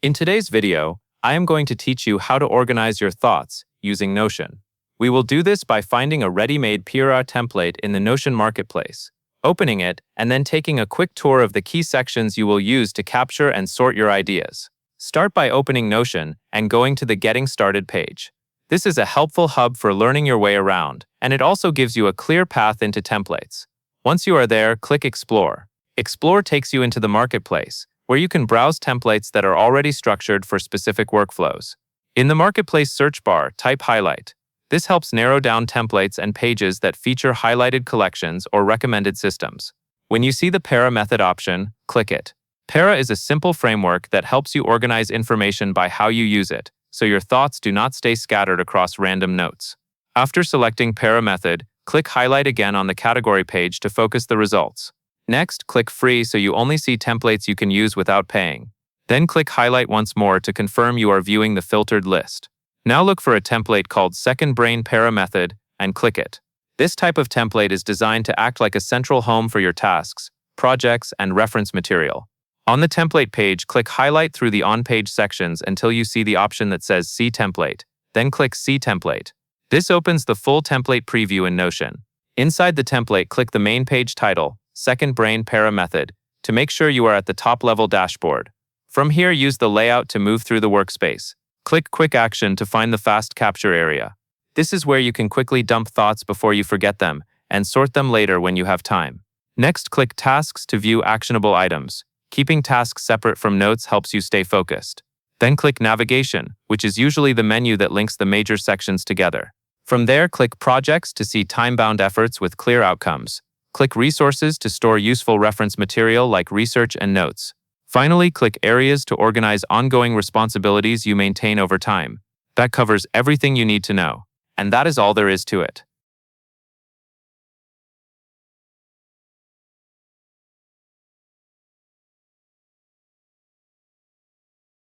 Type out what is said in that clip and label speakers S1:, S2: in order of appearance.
S1: In today's video, I am going to teach you how to organize your thoughts using Notion. We will do this by finding a ready-made Pira template in the Notion marketplace, opening it, and then taking a quick tour of the key sections you will use to capture and sort your ideas. Start by opening Notion and going to the Getting Started page. This is a helpful hub for learning your way around, and it also gives you a clear path into templates. Once you are there, click Explore. Explore takes you into the marketplace, where you can browse templates that are already structured for specific workflows. In the marketplace search bar, type Highlight. This helps narrow down templates and pages that feature highlighted collections or recommended systems. When you see the Para method option, click it. Para is a simple framework that helps you organize information by how you use it, so your thoughts do not stay scattered across random notes. After selecting Para method, click Highlight again on the category page to focus the results. Next, click Free so you only see templates you can use without paying. Then click Highlight once more to confirm you are viewing the filtered list. Now look for a template called Second Brain Para Method and click it. This type of template is designed to act like a central home for your tasks, projects, and reference material. On the template page, click Highlight through the on-page sections until you see the option that says See Template. Then click See Template. This opens the full template preview in Notion. Inside the template, click the main page title, Second Brain Para Method, to make sure you are at the top-level dashboard. From here, use the layout to move through the workspace. Click Quick Action to find the fast capture area. This is where you can quickly dump thoughts before you forget them and sort them later when you have time. Next, click Tasks to view actionable items. Keeping tasks separate from notes helps you stay focused. Then click Navigation, which is usually the menu that links the major sections together. From there, click Projects to see time-bound efforts with clear outcomes. Click Resources to store useful reference material like research and notes. Finally, click Areas to organize ongoing responsibilities you maintain over time. That covers everything you need to know. And that is all there is to it.